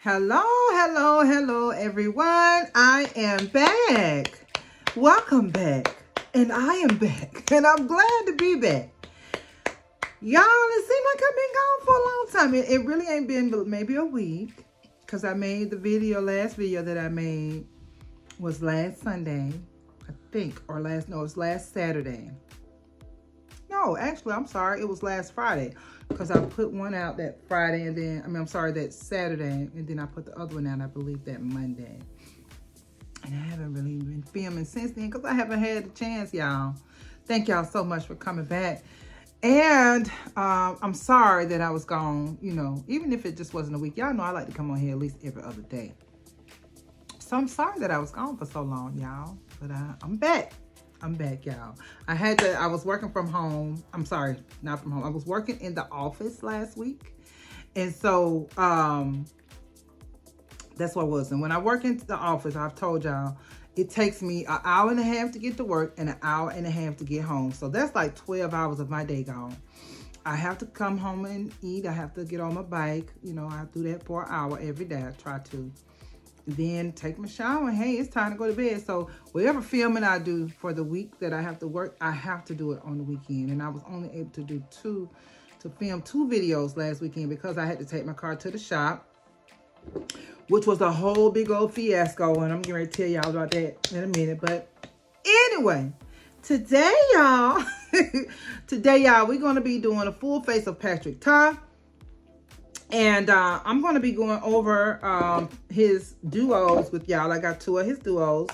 Hello, hello, hello, everyone. I am back. Welcome back. And I am back. And I'm glad to be back. Y'all, it seems like I've been gone for a long time. It really ain't been but maybe a week. Because I made the last video that I made was last Sunday, I think. Or it was last Saturday. No, actually, I'm sorry. It was last Friday. Because I put one out that Friday and then, that Saturday. And then I put the other one out, I believe, that Monday. And I haven't really been filming since then because I haven't had the chance, y'all. Thank y'all so much for coming back. And I'm sorry that I was gone, you know, even if it just wasn't a week. Y'all know I like to come on here at least every other day. So I'm sorry that I was gone for so long, y'all. But I'm back. I'm back, y'all. I was working from home. I'm sorry, not from home. I was working in the office last week. And so, that's what it was. And when I work in the office, I've told y'all, it takes me an hour and a half to get to work and an hour and a half to get home. So that's like 12 hours of my day gone. I have to come home and eat. I have to get on my bike. You know, I do that for an hour every day. I try to. Then take my shower and hey, it's time to go to bed. So whatever filming I do for the week that I have to work, I have to do it on the weekend. And I was only able to film 2 videos last weekend because I had to take my car to the shop, which was a whole big old fiasco. And I'm getting ready to tell y'all about that in a minute. But anyway, today, y'all, we're going to be doing a full face of Patrick Ta. And I'm going to be going over his duos with y'all. I got 2 of his duos.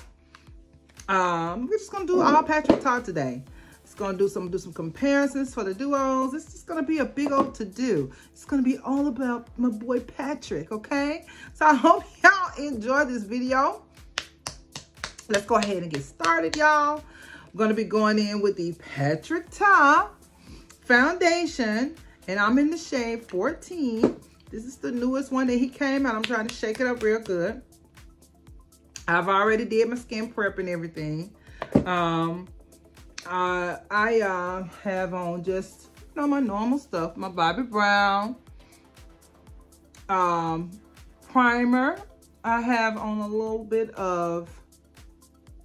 We're just going to do all Patrick Ta today. It's going to do some comparisons for the duos. It's just going to be a big old to-do. It's going to be all about my boy Patrick, okay? So I hope y'all enjoy this video. Let's go ahead and get started, y'all. I'm going to be going in with the Patrick Ta foundation. And I'm in the shade 14. This is the newest one that he came out. I'm trying to shake it up real good. I've already did my skin prep and everything. I have on just, you know, my normal stuff. My Bobbi Brown primer. I have on a little bit of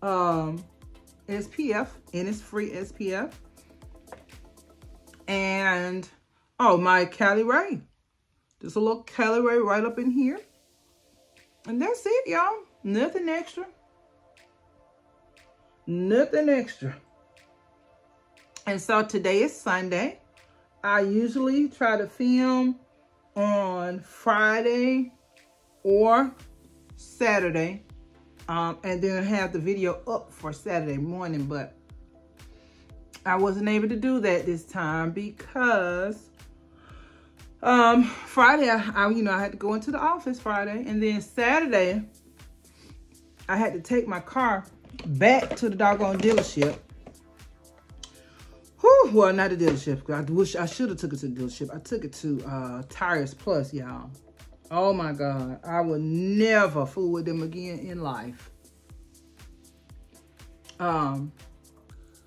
SPF, and it's free SPF. And oh, my Cali Ray. Just a little Cali Ray right up in here. And that's it, y'all. Nothing extra. Nothing extra. And so today is Sunday. I usually try to film on Friday or Saturday. And then have the video up for Saturday morning. But I wasn't able to do that this time because Friday, I had to go into the office Friday. And then Saturday, I had to take my car back to the doggone dealership. Whew, well, not the dealership. I wish I should have took it to the dealership. I took it to Tires Plus, y'all. Oh, my God. I will never fool with them again in life.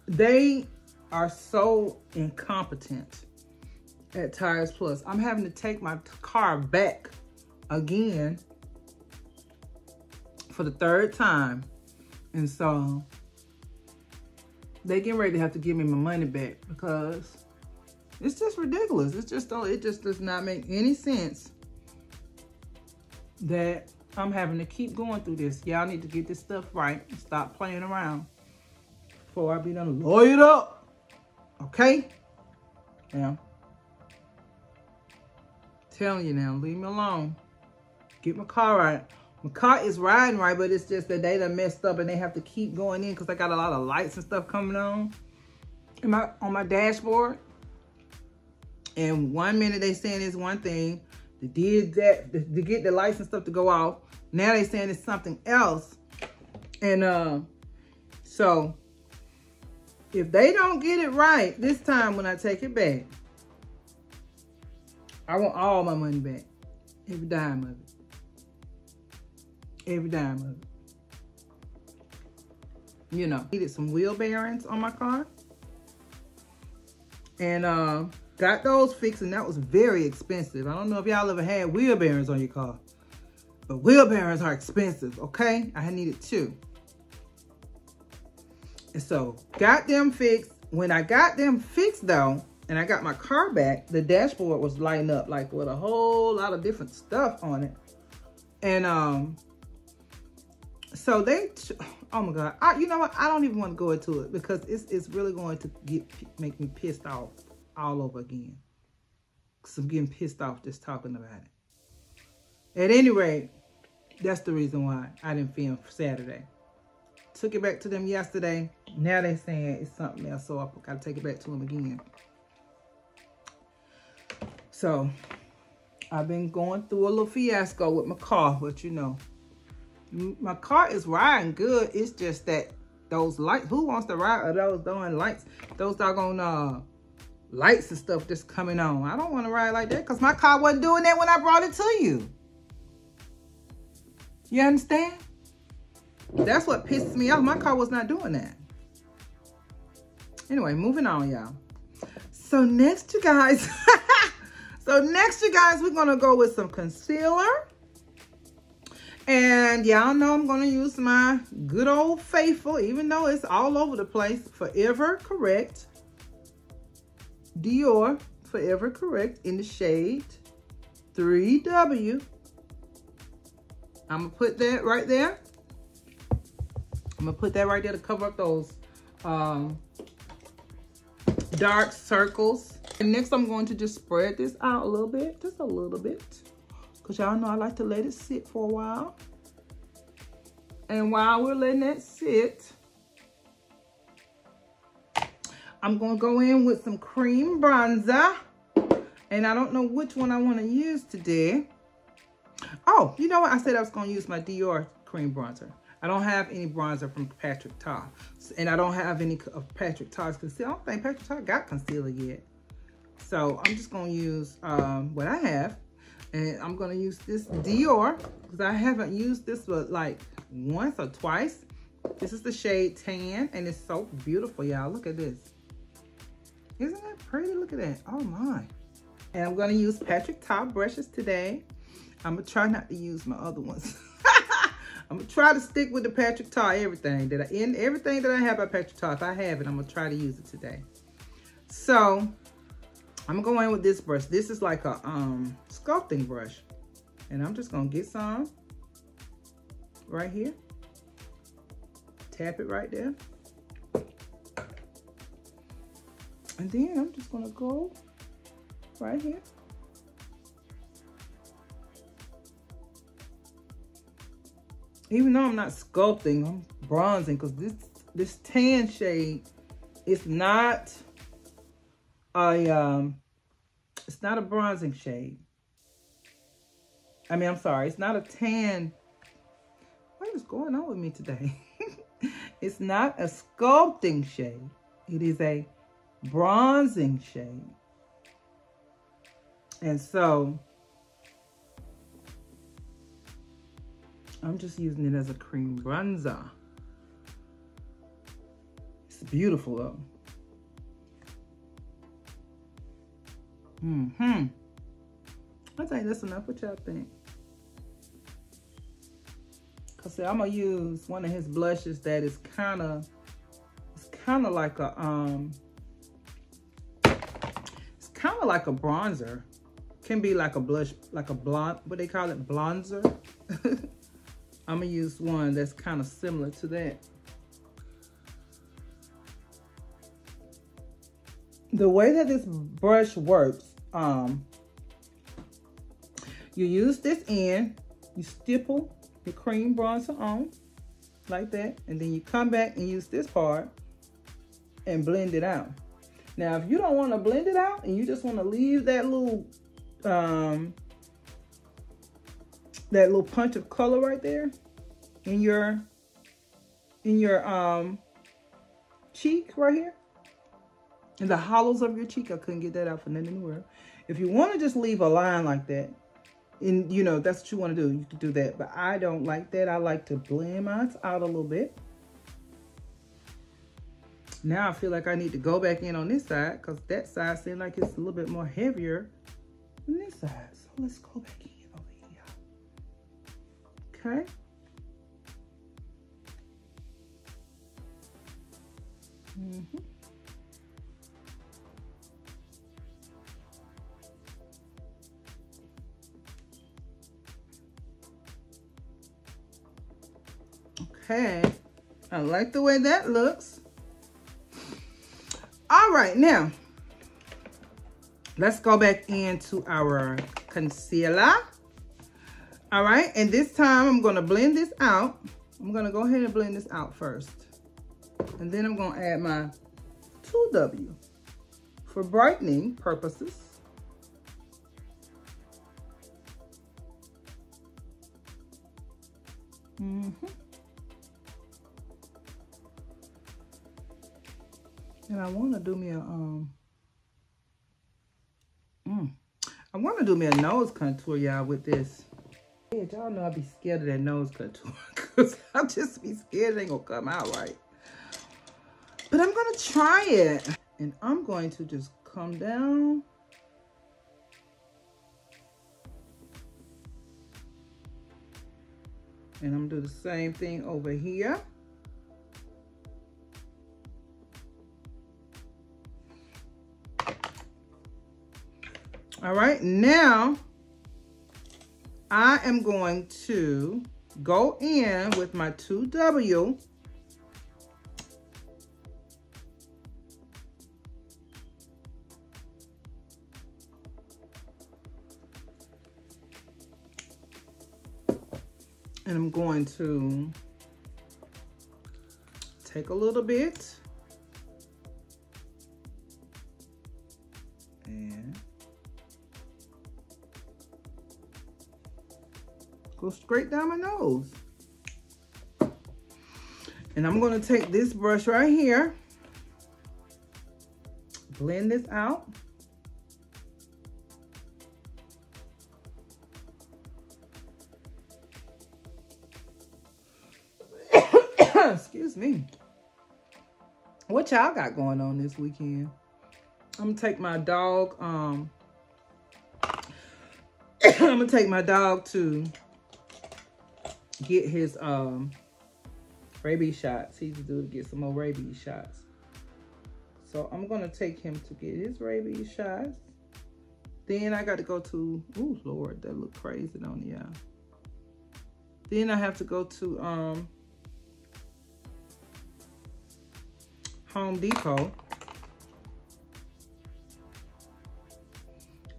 They are so incompetent at Tires Plus. I'm having to take my car back again for the 3rd time. And so they getting ready to have to give me my money back because it's just ridiculous. It just does not make any sense that I'm having to keep going through this. Y'all need to get this stuff right and stop playing around before I be done lawyered up. Okay? Now, telling you now, leave me alone. Get my car right. My car is riding right, but it's just that they done messed up and they have to keep going in because I got a lot of lights and stuff coming on my dashboard. And 1 minute they saying it's one thing. They did that to get the lights and stuff to go off. Now they saying it's something else. And so if they don't get it right this time when I take it back, I want all my money back. Every dime of it. Every dime of it. You know, needed some wheel bearings on my car. And got those fixed, and that was very expensive. I don't know if y'all ever had wheel bearings on your car. But wheelbarrows are expensive, okay? I needed 2. And so, got them fixed. When I got them fixed, though, and I got my car back, the dashboard was lighting up, like, with a whole lot of different stuff on it. And, so they, oh my God, you know what? I don't even want to go into it because it's really going to make me pissed off all over again. Because I'm getting pissed off just talking about it. At any rate, that's the reason why I didn't film Saturday. Took it back to them yesterday. Now they're saying it's something else, so I got to take it back to them again. So, I've been going through a little fiasco with my car, but you know, my car is riding good. It's just that those lights, who wants to ride those darn lights? Those doggone lights and stuff just coming on. I don't want to ride like that because my car wasn't doing that when I brought it to you. You understand? That's what pisses me off. My car was not doing that. Anyway, moving on, y'all. So next, you guys, we're going to go with some concealer. And y'all know I'm going to use my good old faithful, even though it's all over the place, Forever Correct. Dior Forever Correct in the shade 3W. I'm going to put that right there. I'm going to put that right there to cover up those dark circles. And next I'm going to just spread this out a little bit, just a little bit. Because y'all know I like to let it sit for a while. And while we're letting that sit, I'm going to go in with some cream bronzer. And I don't know which one I want to use today. Oh, you know what? I said I was going to use my Dior cream bronzer. I don't have any bronzer from Patrick Ta. And I don't have any of Patrick Ta's concealer. I don't think Patrick Ta got concealer yet. So I'm just going to use what I have. And I'm going to use this Dior. Because I haven't used this but like once or twice. This is the shade Tan. And it's so beautiful, y'all. Look at this. Isn't that pretty? Look at that. Oh my. And I'm going to use Patrick Ta brushes today. I'm going to try not to use my other ones. I'm going to try to stick with the Patrick Ta everything. Everything that I have by Patrick Ta, if I have it, I'm going to try to use it today. So, I'm going to go in with this brush. This is like a sculpting brush. And I'm just going to get some right here. Tap it right there. And then I'm just going to go right here. Even though I'm not sculpting, I'm bronzing because this tan shade is not a bronzing shade. I mean, I'm sorry, it's not a tan. What is going on with me today? It's not a sculpting shade. It is a bronzing shade. And so I'm just using it as a cream bronzer. It's beautiful though. I think that's enough. What y'all think? Cause see, I'm gonna use one of his blushes that is kind of like a it's kind of like a bronzer. Can be like a blush, like a blonde. What they call it, blonzer. I'm gonna use one that's kind of similar to that. The way that this brush works, you use this end, you stipple your cream bronzer on like that, and then you come back and use this part and blend it out. Now, if you don't want to blend it out and you just want to leave that little punch of color right there in your cheek right here, in the hollows of your cheek. I couldn't get that out for nothing in the world. If you want to just leave a line like that, and you know that's what you want to do, you can do that. But I don't like that. I like to blend mine out a little bit. Now I feel like I need to go back in on this side because that side seems like it's a little bit more heavier than this side. So let's go back in over here. Okay. Okay, I like the way that looks. All right, now let's go back into our concealer. All right, and this time I'm gonna blend this out. I'm gonna go ahead and blend this out first. And then I'm gonna add my 2W for brightening purposes. And I want to do me a I want to do me a nose contour, y'all, with this. Yeah, y'all know I be scared of that nose contour because I just be scared it ain't gonna come out right. But I'm gonna try it, and I'm going to just come down. And I'm gonna do the same thing over here. All right, now I am going to go in with my 2W. And I'm going to take a little bit and go straight down my nose. And I'm going to take this brush right here, blend this out. Excuse me. What y'all got going on this weekend? I'm gonna take my dog, I'm gonna take my dog to get his rabies shots. He's due to get some more rabies shots. So I'm gonna take him to get his rabies shots. Then I got to go to, oh Lord, that look crazy on y'all. Then I have to go to Home Depot,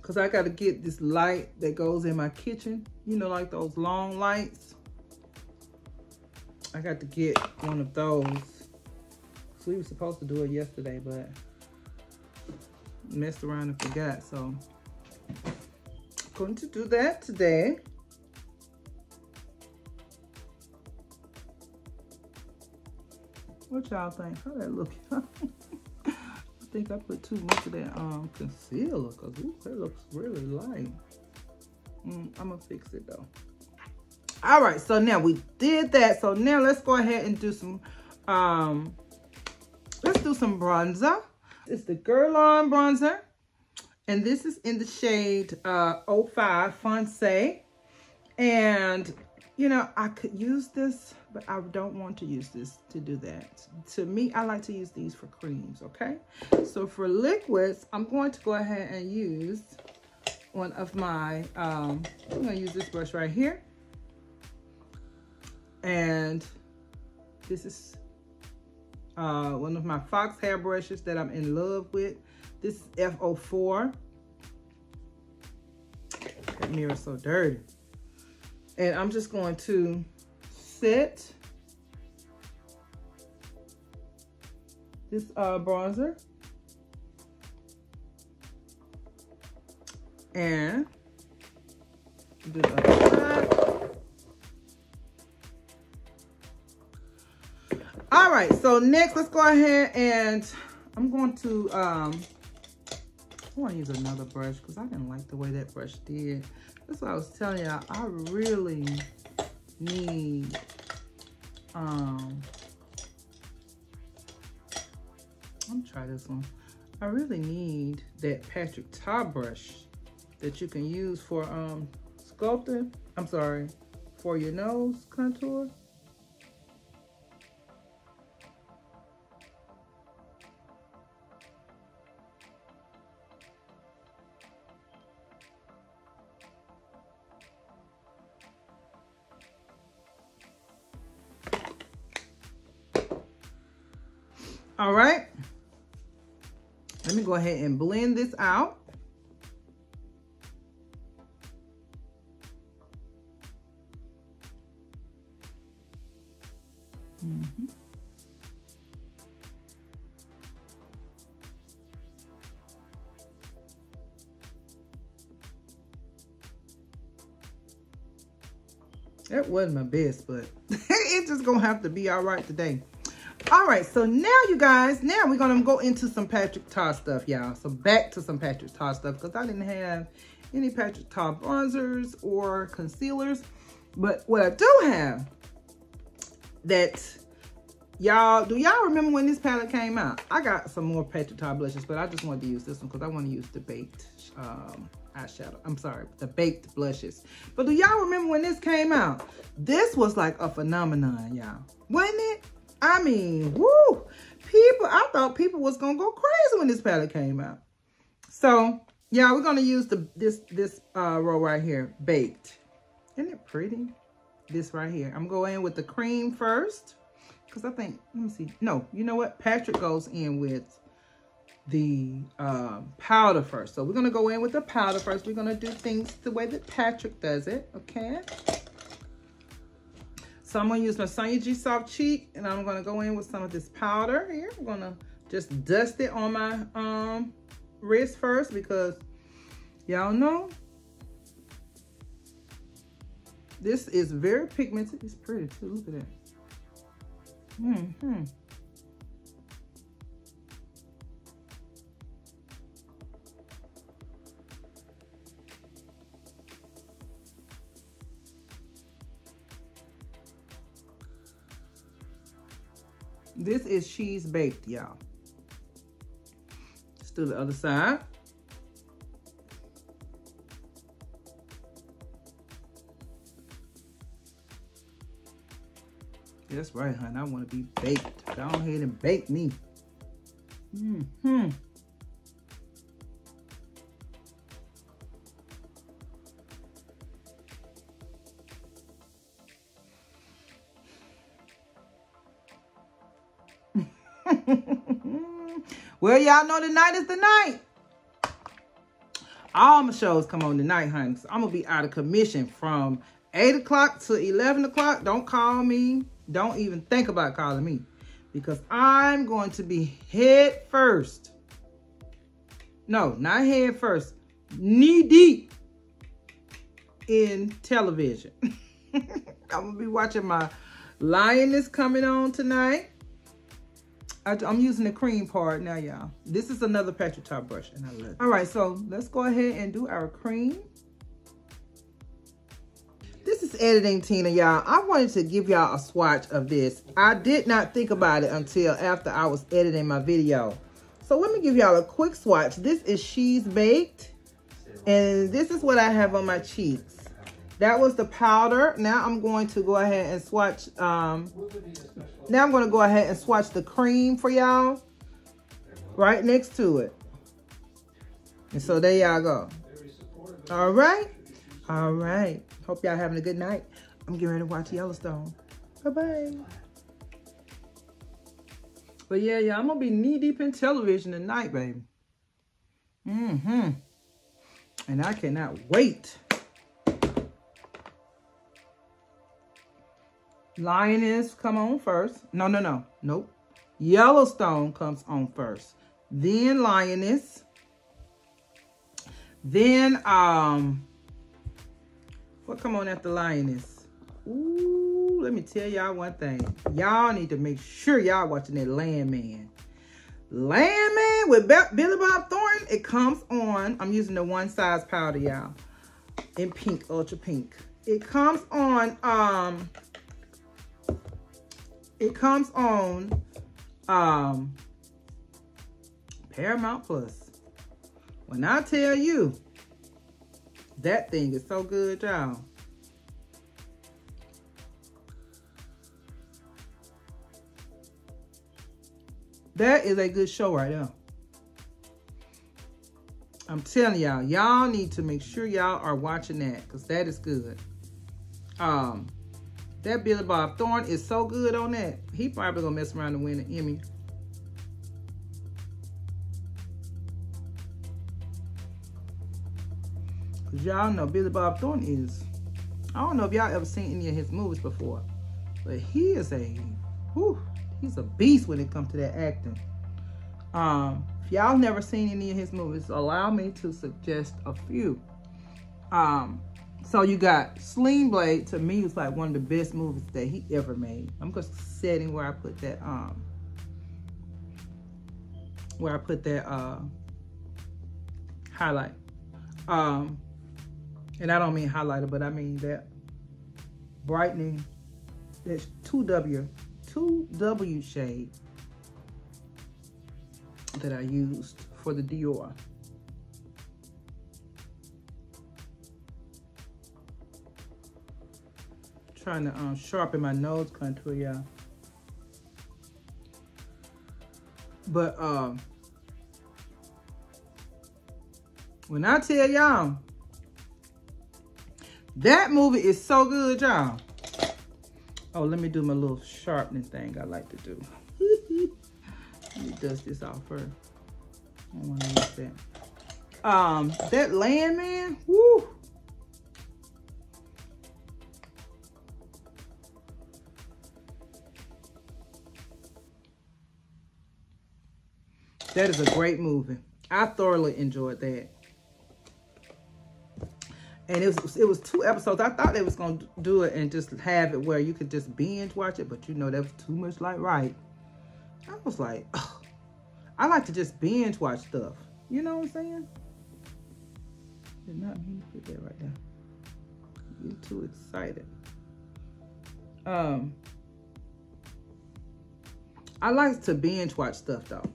because I got to get this light that goes in my kitchen, you know, like those long lights. I got to get one of those. So we were supposed to do it yesterday, but messed around and forgot. So I'm going to do that today. What y'all think? How that look? I think I put too much of that concealer, because that looks really light. I'm gonna fix it though. All right, so now we did that. So now let's go ahead and do some let's do some bronzer. It's the Guerlain bronzer, and this is in the shade 05 Foncé. And you know, I could use this, but I don't want to use this to do that. To me, I like to use these for creams, okay? So for liquids, I'm going to go ahead and use one of my, I'm gonna use this brush right here. And this is one of my Fox hair brushes that I'm in love with. This is F04. That mirror's so dirty. And I'm just going to set this bronzer and do the other side. All right, so next let's go ahead and I'm going to I want to use another brush because I didn't like the way that brush did. That's what I was telling y'all. I really need I'm gonna try this one. I really need that Patrick Ta brush that you can use for sculpting. I'm sorry, for your nose contour. All right, let me go ahead and blend this out. That wasn't my best, but it's just gonna have to be all right today. All right, so now you guys, now we're gonna go into some Patrick Ta stuff, y'all. So back to some Patrick Ta stuff, because I didn't have any Patrick Ta bronzers or concealers. But what I do have, that y'all, do y'all remember when this palette came out? I got some more Patrick Ta blushes, but I just wanted to use this one because I want to use the baked eyeshadow. I'm sorry, the baked blushes. But do y'all remember when this came out? This was like a phenomenon, y'all. Wasn't it? I mean, woo! I thought people was gonna go crazy when this palette came out. So, yeah, we're gonna use this row right here, baked. Isn't it pretty? This right here. I'm going in with the cream first, because I think, let me see. No, you know what? Patrick goes in with the powder first. So we're gonna go in with the powder first. We're gonna do things the way that Patrick does it, okay? So I'm gonna use my Sonia G Soft Cheek, and I'm gonna go in with some of this powder here. I'm gonna just dust it on my wrist first, because y'all know this is very pigmented. It's pretty too. Look at that. This is She's Baked, y'all. Let's do the other side. That's right, honey. I want to be baked. Go ahead and bake me. Well, y'all know tonight is the night. All my shows come on tonight, honey. So I'm going to be out of commission from 8 o'clock to 11 o'clock. Don't call me. Don't even think about calling me, because I'm going to be head first. No, not head first. Knee deep in television. I'm going to be watching my Lioness coming on tonight. I'm using the cream part now, y'all. This is another Patrick Ta brush, and I love it. All right, so let's go ahead and do our cream. This is Editing Tina, y'all. I wanted to give y'all a swatch of this. I did not think about it until after I was editing my video. So let me give y'all a quick swatch. This is She's Baked, and this is what I have on my cheeks. That was the powder. Now I'm going to go ahead and swatch. Now I'm going to go ahead and swatch the cream for y'all right next to it. And so there y'all go. All right. All right. Hope y'all having a good night. I'm getting ready to watch Yellowstone. Bye-bye. But yeah, I'm going to be knee deep in television tonight, baby. And I cannot wait. Lioness come on first. Nope. Yellowstone comes on first. Then Lioness. Then, what come on after Lioness? Ooh, let me tell y'all one thing. Y'all need to make sure y'all watching that Landman. Landman with Billy Bob Thornton. It comes on. I'm using the one size powder, y'all. In pink, ultra pink. It comes on, Paramount Plus. When I tell you, that thing is so good, y'all. That is a good show right there. I'm telling y'all, y'all need to make sure y'all are watching that, because that is good. That Billy Bob Thornton is so good on that. He probably gonna mess around and win an Emmy. Cause y'all know Billy Bob Thornton is, I don't know if y'all ever seen any of his movies before, but he is he's a beast when it comes to that acting. If y'all never seen any of his movies, allow me to suggest a few. So you got Sling Blade. To me, it's like one of the best movies that he ever made. I'm just setting where I put that highlight. And I don't mean highlighter, but I mean that brightening, that's 2W shade that I used for the Dior. Trying to sharpen my nose contour, y'all. But when I tell y'all, that movie is so good, y'all. Oh, let me do my little sharpening thing I like to do. Let me dust this off first. I don't want to use that. That Landman, woo. That is a great movie. I thoroughly enjoyed that. And it was 2 episodes. I thought they was going to do it and just have it where you could just binge watch it, but you know, that was too much like right. I was like, oh, I like to just binge watch stuff. You know what I'm saying? Did not mean to put that right there. You're too excited. I like to binge watch stuff though.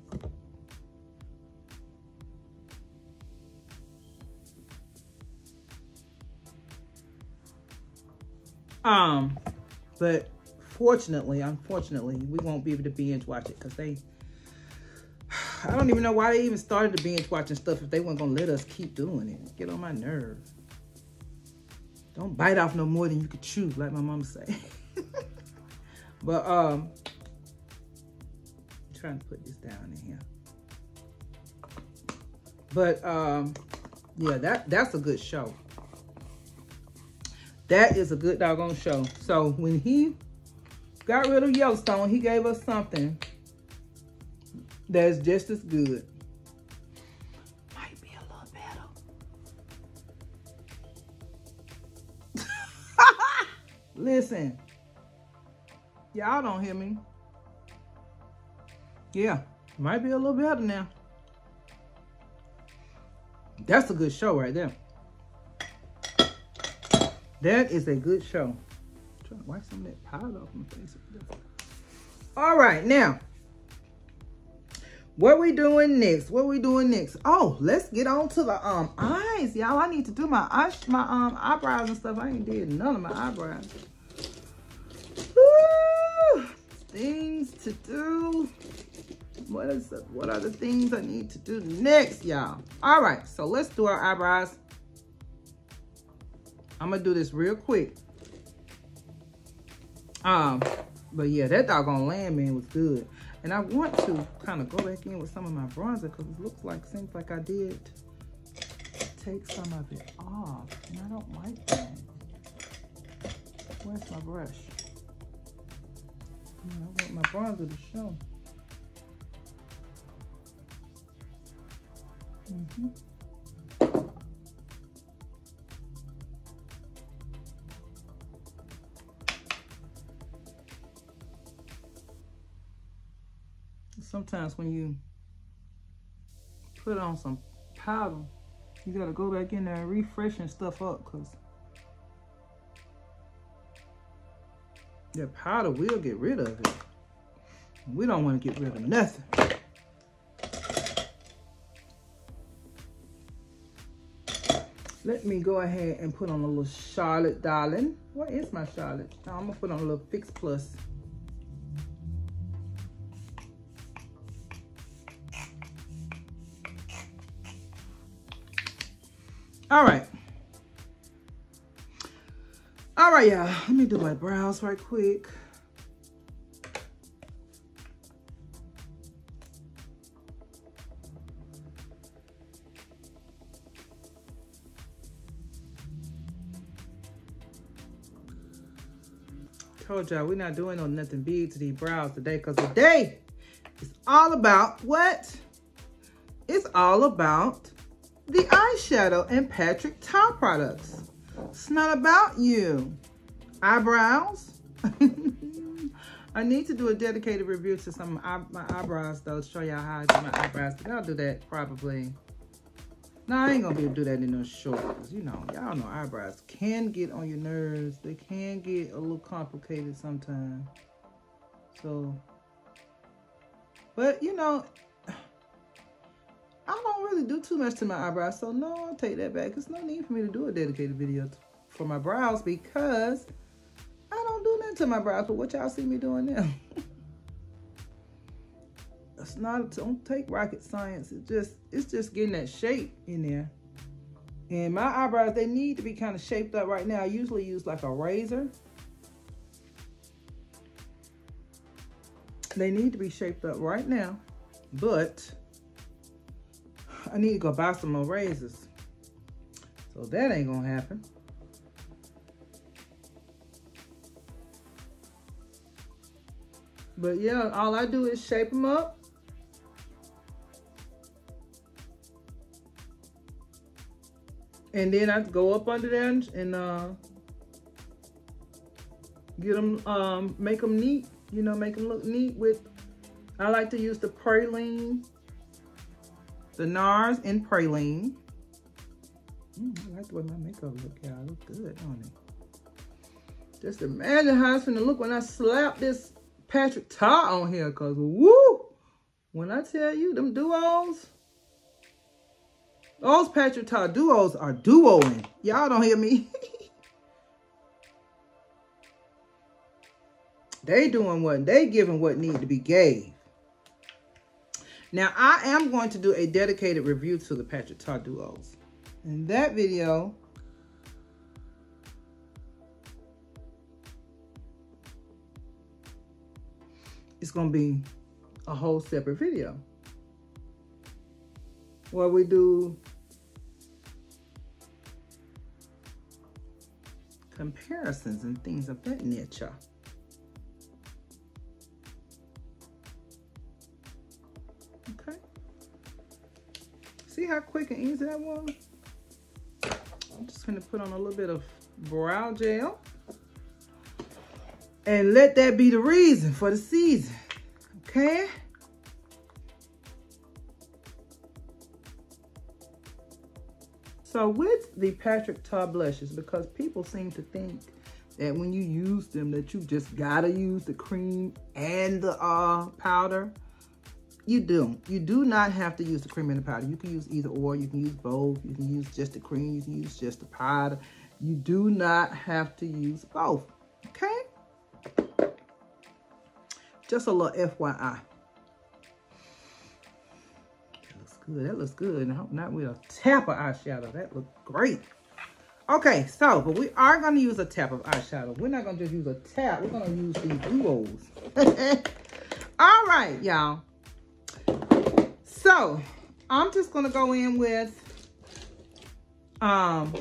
But unfortunately, we won't be able to binge watch it because I don't even know why they even started to binge watching stuff if they weren't gonna let us keep doing it. Get on my nerves. Don't bite off no more than you could chew, like my mama say. But I'm trying to put this down in here. But yeah, that's a good show. That is a good doggone show. So when he got rid of Yellowstone, he gave us something that's just as good. Might be a little better. Listen, y'all don't hear me. Yeah, might be a little better now. That's a good show right there. That is a good show. I'm trying to wipe some of that powder off my face. All right, now, what we doing next? Oh, let's get on to the eyes, y'all. I need to do my eyebrows and stuff. I ain't did none of my eyebrows. Woo! Things to do. What are the things I need to do next, y'all? All right, so let's do our eyebrows. I'm gonna do this real quick. But yeah, that doggone Landman was good. And I want to kind of go back in with some of my bronzer because it seems like I did take some of it off. And I don't like that. Where's my brush? I want my bronzer to show. Sometimes when you put on some powder, you gotta go back in there and refreshen stuff up because that powder will get rid of it. We don't want to get rid of nothing. Let me go ahead and put on a little Charlotte, darling. What is my Charlotte? I'm gonna put on a little Fix Plus. All right. All right, y'all. Let me do my brows right quick. Told y'all we're not doing no nothing big to these brows today, because today is all about what? It's all about the eyeshadow and Patrick Ta products. It's not about you. Eyebrows. I need to do a dedicated review to some of my eyebrows though, to show y'all how I do my eyebrows. But I'll do that probably. No, I ain't gonna be able to do that in no short, because you know, y'all know eyebrows can get on your nerves. They can get a little complicated sometimes. So, but you know, I don't really do too much to my eyebrows. So no, I'll take that back. There's no need for me to do a dedicated video for my brows, because I don't do nothing to my brows. But what y'all see me doing now? It's not, don't take rocket science. It's just getting that shape in there. And my eyebrows, they need to be kind of shaped up right now. I usually use like a razor. They need to be shaped up right now, but I need to go buy some more razors. So that ain't gonna happen. But yeah, all I do is shape them up. And then I go up under there and get them, make them neat, you know, make them look neat with, I like to use the praline, the NARS and praline. I like the way my makeup look, y'all. It look good, don't it? Just imagine how it's gonna look when I slap this Patrick Ta on here, cause woo! When I tell you them duos, those Patrick Ta duos are duoing. Y'all don't hear me. They doing what? They giving what need to be gave. Now, I am going to do a dedicated review to the Patrick Ta duos. In that video, it's going to be a whole separate video where we do comparisons and things of that nature. Okay. See how quick and easy that was? I'm just going to put on a little bit of brow gel. And let that be the reason for the season. Okay? So with the Patrick Ta blushes, because people seem to think that when you use them that you just gotta use the cream and the powder. You do. You do not have to use the cream and the powder. You can use either or. You can use both. You can use just the cream. You can use just the powder. You do not have to use both. Okay? Just a little FYI. Good. That looks good. Not with a tap of eyeshadow. That looks great. Okay, so, but we are going to use a tap of eyeshadow. We're not going to just use a tap. We're going to use these duos. All right, y'all. So, I'm just going to go in with, I'm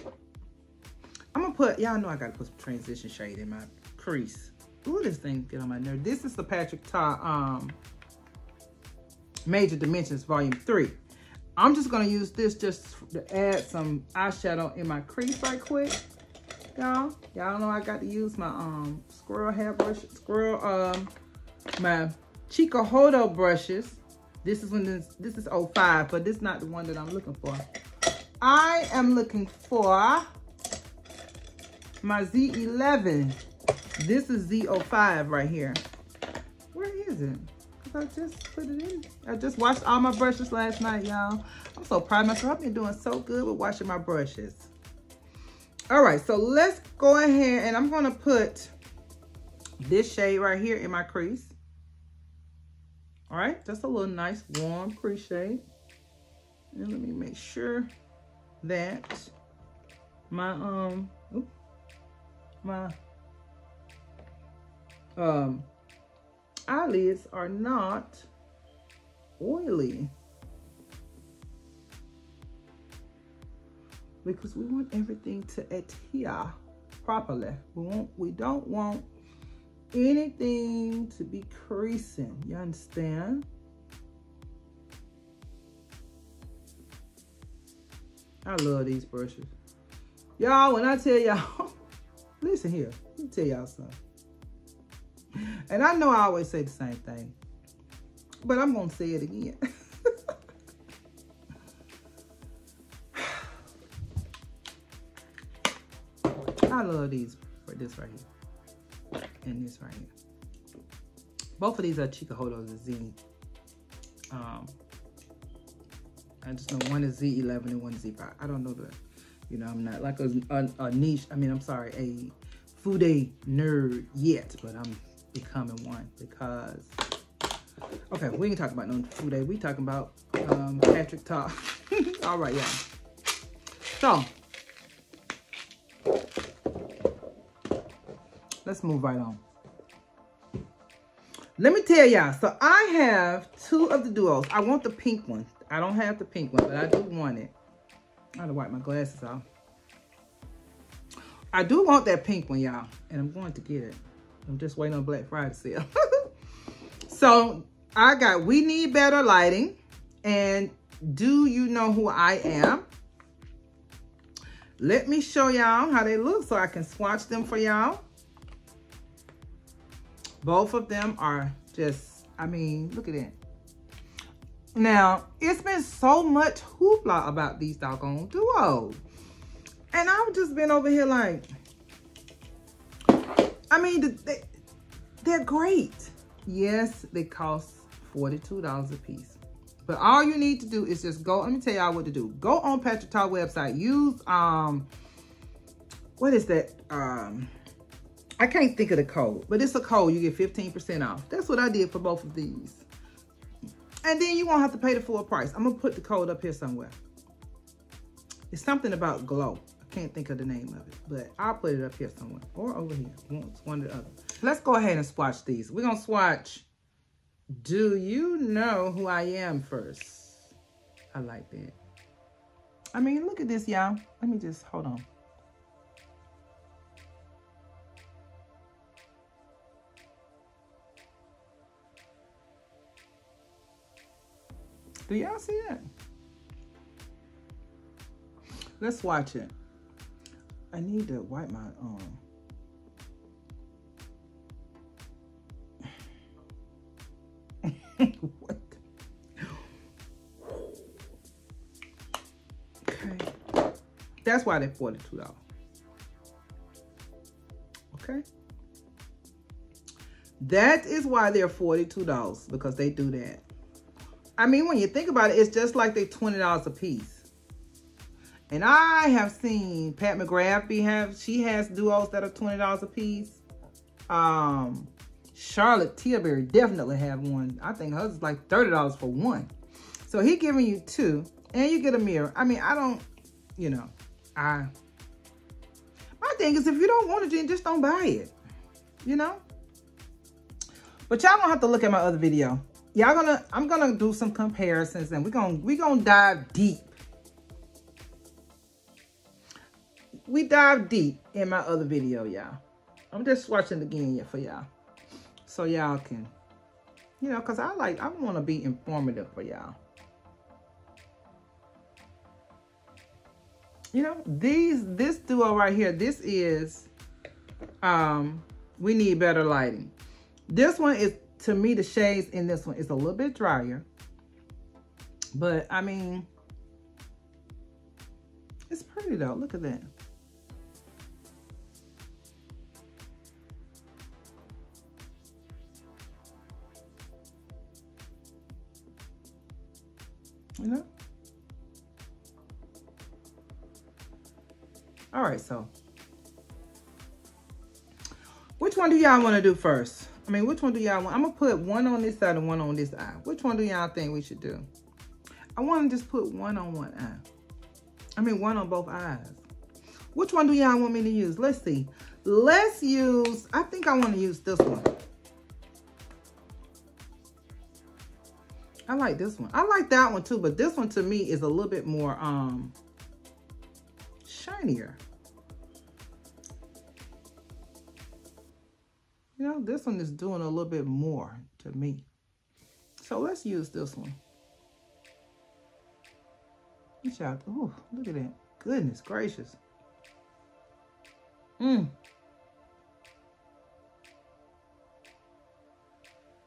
going to put, y'all know I got to put some transition shade in my crease. Ooh, this thing get on my nerve. This is the Patrick Ta Major Dimensions Volume 3. I'm just going to use this just to add some eyeshadow in my crease right quick. Y'all know I got to use my squirrel hair brush, my Chico Hodo brushes. This is this is 05, but this is not the one that I'm looking for. I am looking for my Z11. This is Z05 right here. Where is it? I just put it in. I just washed all my brushes last night, y'all. I'm so proud of myself. I've been doing so good with washing my brushes. All right, so let's go ahead and I'm gonna put this shade right here in my crease. All right, just a little nice warm crease shade. And let me make sure that my eyelids are not oily, because we want everything to adhere properly. We don't want anything to be creasing. You understand? I love these brushes. Y'all, when I tell y'all, listen here, let me tell y'all something. And I know I always say the same thing, but I'm gonna say it again. I love these, for this right here, and this right here. Both of these are Chikuhodo Z. I just know one is Z11 and one is Z5. I don't know the, you know, I'm not like a niche, I mean, I'm sorry, a foodie nerd yet, but I'm becoming one because, okay, we ain't talking about no foodie. We talking about Patrick Talk. All right, yeah. So, let's move right on. Let me tell y'all, so I have two of the duos. I want the pink one. I don't have the pink one, but I do want it. I gotta wipe my glasses off. I do want that pink one, y'all, and I'm going to get it. I'm just waiting on Black Friday sale. So I got We Need Better Lighting and Do You Know Who I Am? Let me show y'all how they look so I can swatch them for y'all. Both of them are just, I mean, look at that. Now, it's been so much hoopla about these doggone duos. And I've just been over here like, I mean, they're great. Yes, they cost $42 a piece. But all you need to do is just go, let me tell y'all what to do. Go on Patrick Talk website. Use, what is that? I can't think of the code, but it's a code. You get 15% off. That's what I did for both of these. And then you won't have to pay the full price. I'm going to put the code up here somewhere. It's something about glow. I can't think of the name of it, but I'll put it up here somewhere or over here. It's one or the other. Let's go ahead and swatch these. We're going to swatch Do You Know Who I Am first. I like that. I mean, look at this, y'all. Let me just, hold on. Do y'all see that? Let's watch it. I need to wipe my what? Okay. That's why they're $42. Okay. That is why they're $42, because they do that. I mean, when you think about it, it's just like they're $20 a piece. And I have seen Pat McGrath she has duos that are $20 a piece. Charlotte Tilbury definitely have one. I think hers is like $30 for one. So he giving you two, and you get a mirror. I mean, I don't, you know, my thing is, if you don't want it, then just don't buy it, you know? But y'all gonna have to look at my other video. I'm gonna do some comparisons, and we're gonna dive deep. We dive deep in my other video, y'all. I'm just watching it again for y'all, so y'all can, you know, cause I want to be informative for y'all. You know, this duo right here, this is We Need Better Lighting. This one is, to me, the shades in this one is a little bit drier. But, I mean, it's pretty, though. Look at that. You know? All right, so. Which one do y'all want to do first? I mean, which one do y'all want? I'm going to put one on this side and one on this eye. Which one do y'all think we should do? I want to just put one on one eye. I mean, one on both eyes. Which one do y'all want me to use? Let's see. Let's use, I think I want to use this one. I like this one. I like that one too, but this one to me is a little bit more shinier. You know, this one is doing a little bit more to me. So let's use this one. Oh, look at that. Goodness gracious.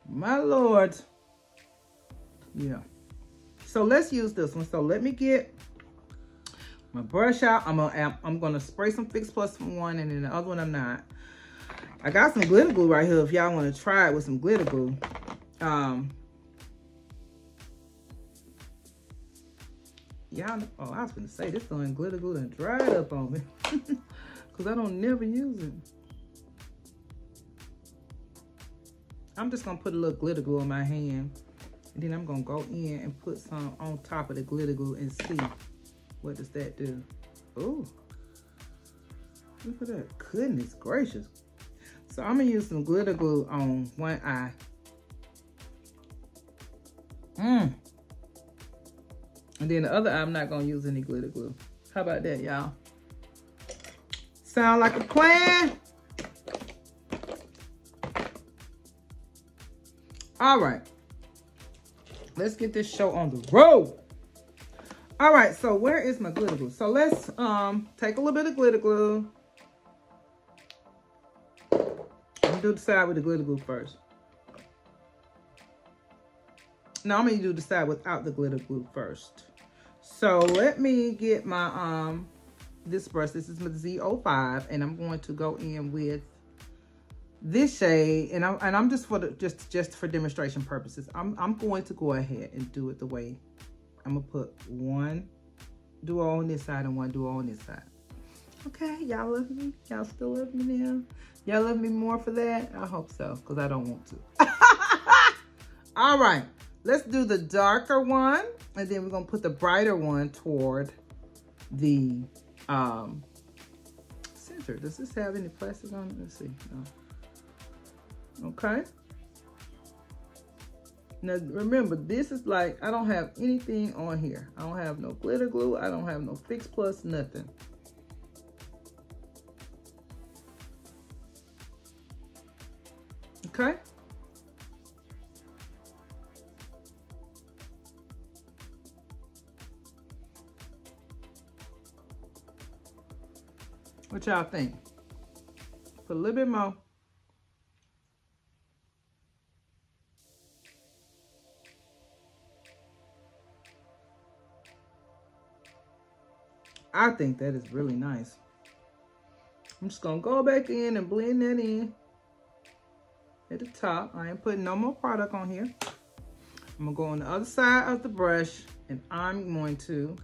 My Lord. Yeah. So let's use this one. So let me get my brush out. I'm gonna spray some Fix Plus from one, and then the other one I'm not. I got some glitter glue right here if y'all want to try it with some glitter glue. Y'all, oh, I was gonna say this one glitter glue done dried up on me because I don't never use it. I'm just gonna put a little glitter glue on my hand, and then I'm gonna go in and put some on top of the glitter glue and see what does that do. Oh, look at that! Goodness gracious! So I'm gonna use some glitter glue on one eye. And then the other eye, I'm not gonna use any glitter glue. How about that, y'all? Sound like a plan? All right. Let's get this show on the road. All right, so where is my glitter glue? So let's take a little bit of glitter glue. I'm gonna do the side with the glitter glue first. No, I'm gonna do the side without the glitter glue first. So let me get my this brush. This is my Z05, and I'm going to go in with this shade, and I'm just for just for demonstration purposes. I'm going to go ahead and do it the way I'm gonna put one duo on this side and one duo on this side. Okay, y'all love me? Y'all still love me now? Y'all love me more for that? I hope so, because I don't want to. All right, let's do the darker one, and then we're gonna put the brighter one toward the center. Does this have any plastic on it? Let's see. No. Okay. Now remember, this is like, I don't have anything on here. I don't have no glitter glue. I don't have no Fix Plus, nothing. Okay. What y'all think? Put a little bit more. I think that is really nice. I'm just gonna go back in and blend that in at the top. I ain't putting no more product on here. I'm gonna go on the other side of the brush, and I'm going to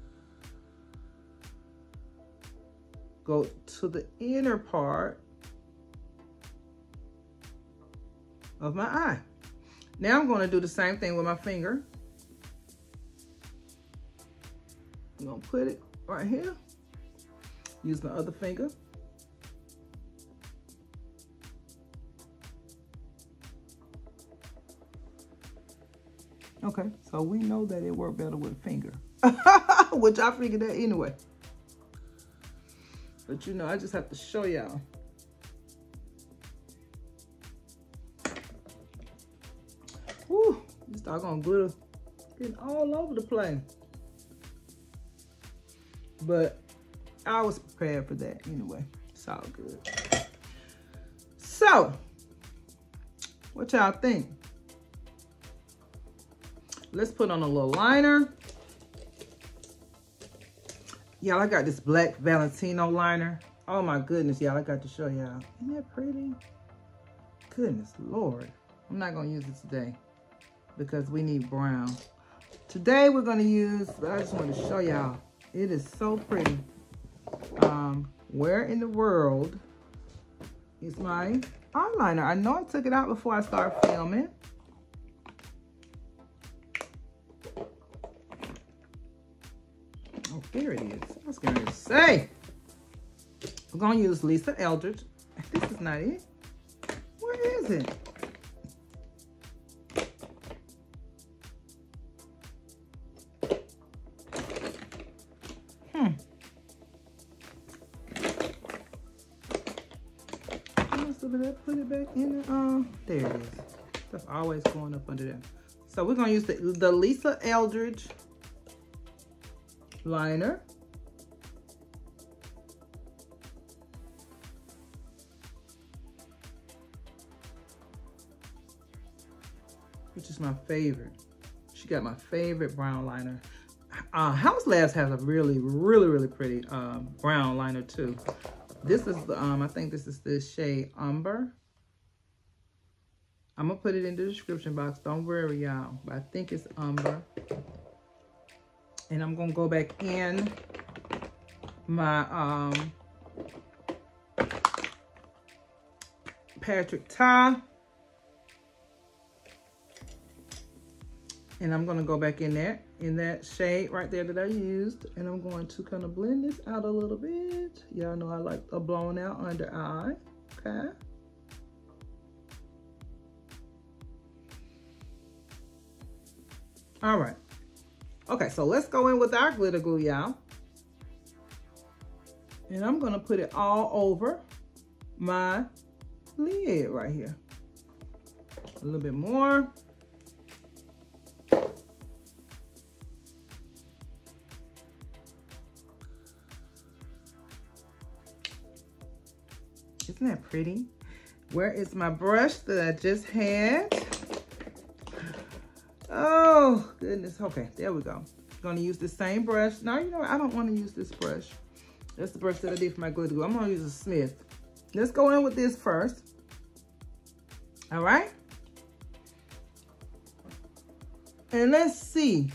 go to the inner part of my eye. Now I'm gonna do the same thing with my finger. I'm gonna put it right here. Use my other finger. Okay, so we know that it worked better with a finger, which I figured that anyway. But you know, I just have to show y'all. Whew, this doggone glitter getting all over the place. But I was prepared for that anyway. It's all good. So, what y'all think? Let's put on a little liner. Y'all, I got this black Valentino liner. Oh my goodness, y'all, I got to show y'all. Isn't that pretty? Goodness Lord. I'm not gonna use it today because we need brown. Today we're gonna use, I just want to show y'all. It is so pretty. Where in the world is my eyeliner? I know I took it out before I started filming. Oh, there it is. I was going to say. We're going to use Lisa Eldridge. This is not it. Where is it? Did I put it back in there? There it is. Stuff always going up under there. So we're going to use the Lisa Eldridge liner. Which is my favorite. She got my favorite brown liner. House Labs has a really, really, really pretty brown liner too. This is the, I think this is the shade Umber. I'm gonna put it in the description box. Don't worry, y'all. But I think it's Umber. And I'm gonna go back in my Patrick Ta. And I'm gonna go back in there, in that shade right there that I used. And I'm going to kind of blend this out a little bit. Y'all know I like a blown out under eye, okay? All right. Okay, so let's go in with our glitter glue, y'all. And I'm gonna put it all over my lid right here. A little bit more. Isn't that pretty? Where is my brush that I just had? Oh, goodness. Okay, there we go. Gonna use the same brush. Now, you know what? I don't want to use this brush. That's the brush that I did for my glitter glue. I'm gonna use a Smith. Let's go in with this first. All right? And let's see,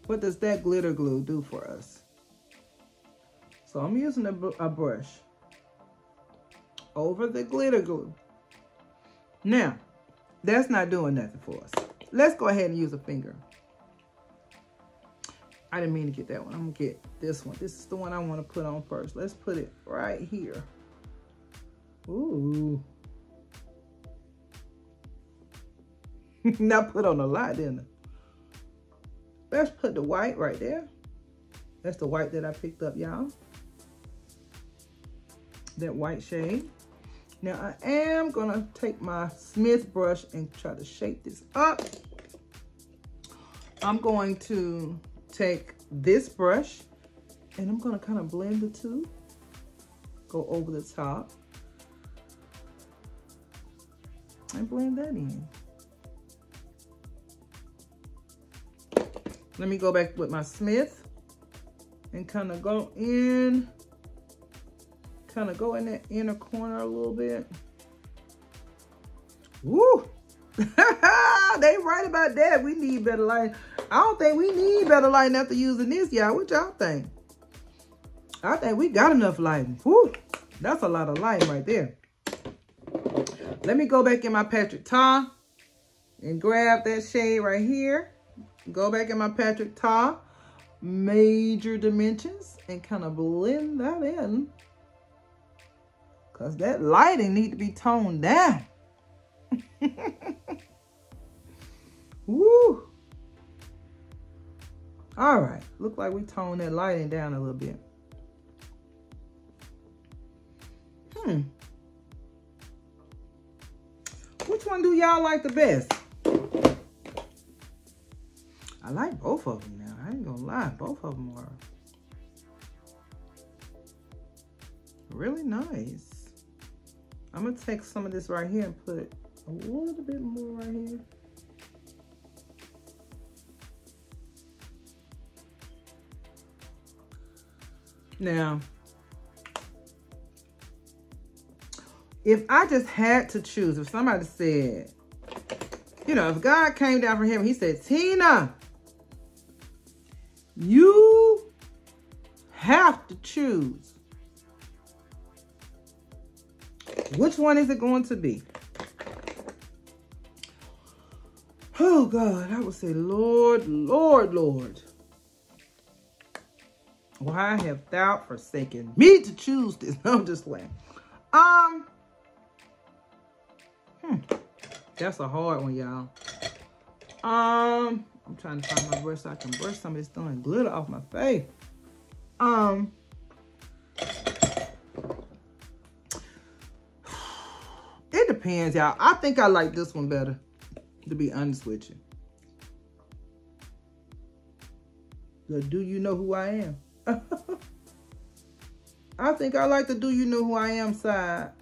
what does that glitter glue do for us? So I'm using a brush over the glitter glue. Now, that's not doing nothing for us. Let's go ahead and use a finger. I didn't mean to get that one. I'm gonna get this one. This is the one I want to put on first. Let's put it right here. Ooh. Not put on a lot, didn't I? Let's put the white right there. That's the white that I picked up, y'all. That white shade. Now I am gonna take my Smith brush and try to shape this up. I'm going to take this brush and I'm gonna kind of blend the two. Go over the top. And blend that in. Let me go back with my Smith and kind of go in. Kind of go in that inner corner a little bit. Woo! They right about that. We need better light. I don't think we need better lighting after using this, y'all. What y'all think? I think we got enough lighting. Woo! That's a lot of lighting right there. Let me go back in my Patrick Ta and grab that shade right here. Go back in my Patrick Ta Major Dimensions and kind of blend that in. Because that lighting need to be toned down. Woo. All right. Look like we toned that lighting down a little bit. Which one do y'all like the best? I like both of them now. I ain't gonna lie. Both of them are really nice. I'm gonna take some of this right here and put a little bit more right here. Now, if I just had to choose, if somebody said, you know, if God came down from heaven, he said, Tina, you have to choose. Which one is it going to be? Oh, God, I would say, Lord, Lord, Lord. Why have thou forsaken me to choose this? I'm just playing. That's a hard one, y'all. I'm trying to find my brush so I can brush some of this throwing glitter off my face. It depends, y'all. I think I like this one better, to be honest with you. The Do You Know Who I Am? I think I like the Do You Know Who I Am side.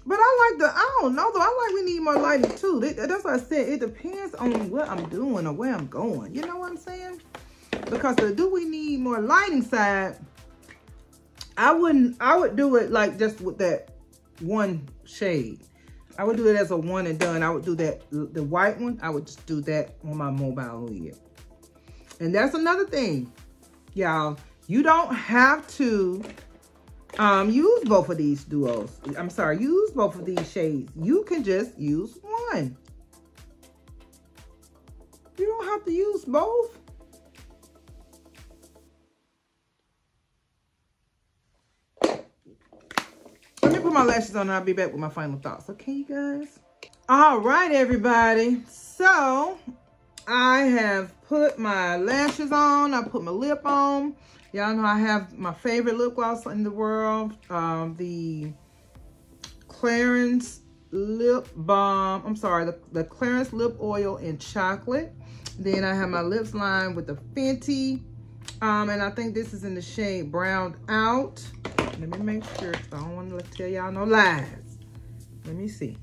But I don't know though. I like we need more lighting too. That's what I said. It depends on what I'm doing or where I'm going. You know what I'm saying? Because the Do We Need More Lighting side, I would do it like just with that one shade. I would do it as a one and done. I would do that, the white one, I would just do that on my mobile lid. And that's another thing, y'all. You don't have to use both of these duos. I'm sorry, use both of these shades. You can just use one. You don't have to use both. Let me put my lashes on and I'll be back with my final thoughts. Okay, you guys? All right, everybody. So, I have put my lashes on. I put my lip on. Y'all know I have my favorite lip gloss in the world. The Clarins Lip Balm. I'm sorry, the Clarins Lip Oil in Chocolate. Then I have my lips lined with the Fenty. And I think this is in the shade Browned Out. Let me make sure, because I don't want to tell y'all no lies. Let me see.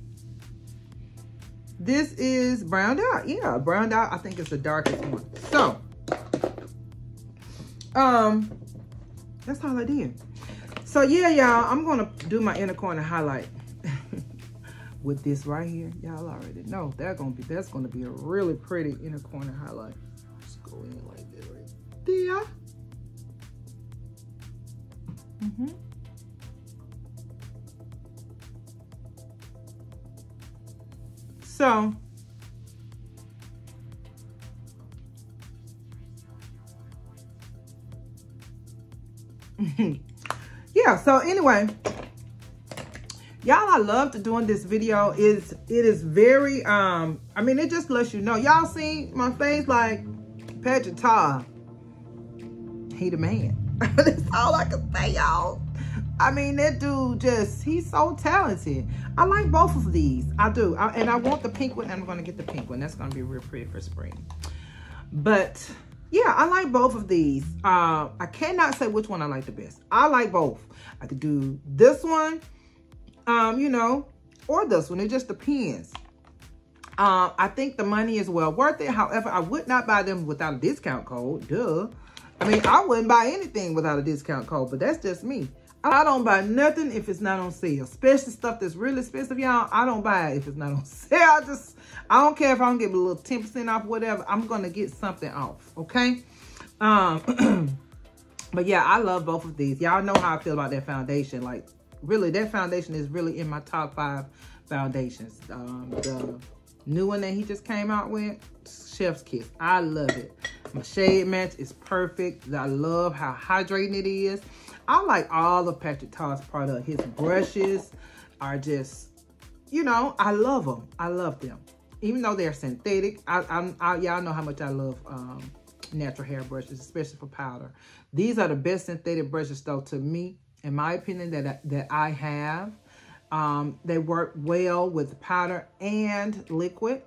This is Browned Out. Yeah, Browned Out. I think it's the darkest one. So, that's all I did. So, yeah, y'all, I'm going to do my inner corner highlight with this right here. Y'all already know that's going to be a really pretty inner corner highlight. Just go in like this right there. So, yeah, so anyway, y'all, I love doing this video. It is very, I mean, it just lets you know. Y'all see my face like Patrick Tar. He the man. That's all I can say, y'all. I mean, that dude he's so talented. I like both of these. I do. And I want the pink one, and I'm going to get the pink one. That's going to be real pretty for spring. But, yeah, I like both of these. I cannot say which one I like the best. I like both. I could do this one, you know, or this one. It just depends. I think the money is well worth it. However, I would not buy them without a discount code. Duh. I mean, I wouldn't buy anything without a discount code, but that's just me. I don't buy nothing if it's not on sale. Especially stuff that's really expensive, y'all. I don't buy it if it's not on sale. I don't care if I don't get a little 10% off, whatever. I'm going to get something off, okay? But yeah, I love both of these. Y'all know how I feel about that foundation. Like, really, that foundation is really in my top 5 foundations. The new one that he just came out with, Chef's Kiss. I love it. My shade match is perfect. I love how hydrating it is. I like all of Patrick Tar's product. His brushes are just, you know, I love them. I love them. Even though they're synthetic, y'all know how much I love natural hair brushes, especially for powder. These are the best synthetic brushes, though, to me, in my opinion, that I have. They work well with powder and liquid.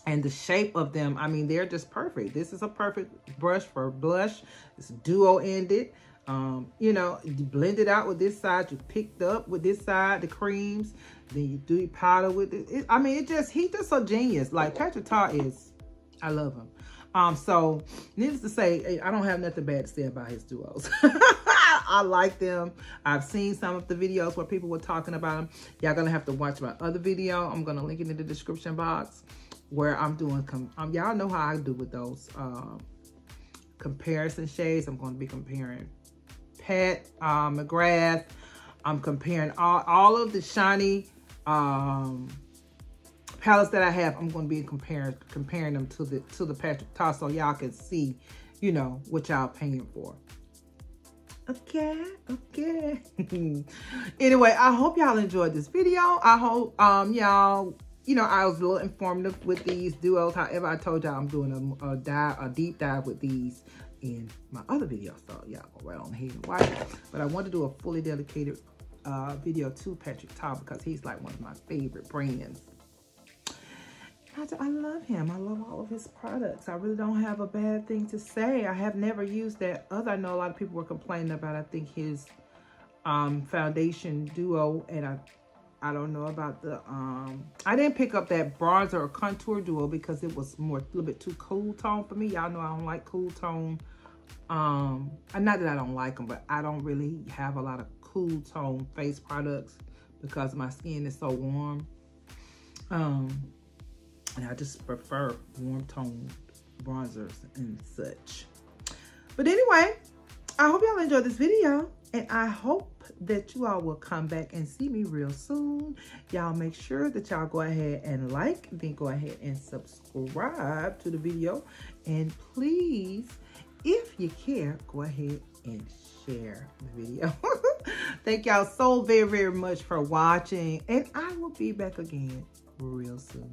And the shape of them, I mean, they're just perfect. This is a perfect brush for blush. It's duo-ended. You know, you blend it out with this side. You picked up with this side, the creams. Then you do your powder with it. I mean, he's just so genius. Like, Patrick Tar is, I love him. So, needless to say, I don't have nothing bad to say about his duos. I like them. I've seen some of the videos where people were talking about them. Y'all gonna have to watch my other video. I'm gonna link it in the description box where I'm doing, y'all know how I do with those comparison shades. I'm going to be comparing Pat McGrath. I'm comparing all of the shiny palettes that I have, I'm going to be comparing them to the Patrick Ta, so y'all can see, you know, what y'all paying for. Okay. Anyway, I hope y'all enjoyed this video. I hope y'all, you know, I was a little informative with these duos. However, I told y'all I'm doing a deep dive with these in my other video, so y'all go right on ahead and watch it. But I want to do a fully dedicated video to Patrick Ta because he's like one of my favorite brands. I love him. I love all of his products. I really don't have a bad thing to say. I have never used that other. I know a lot of people were complaining about, I think, his foundation duo, and I don't know about the I didn't pick up that bronzer or contour duo because it was more a little bit too cool tone for me. Y'all know I don't like cool tone. Not that I don't like them, but I don't really have a lot of cool tone face products because my skin is so warm. And I just prefer warm tone bronzers and such. But anyway, I hope y'all enjoyed this video, and I hope that you all will come back and see me real soon. Y'all make sure that y'all go ahead and like, then go ahead and subscribe to the video. And please, if you care, go ahead and share the video. Thank y'all so very, very much for watching, and I will be back again real soon.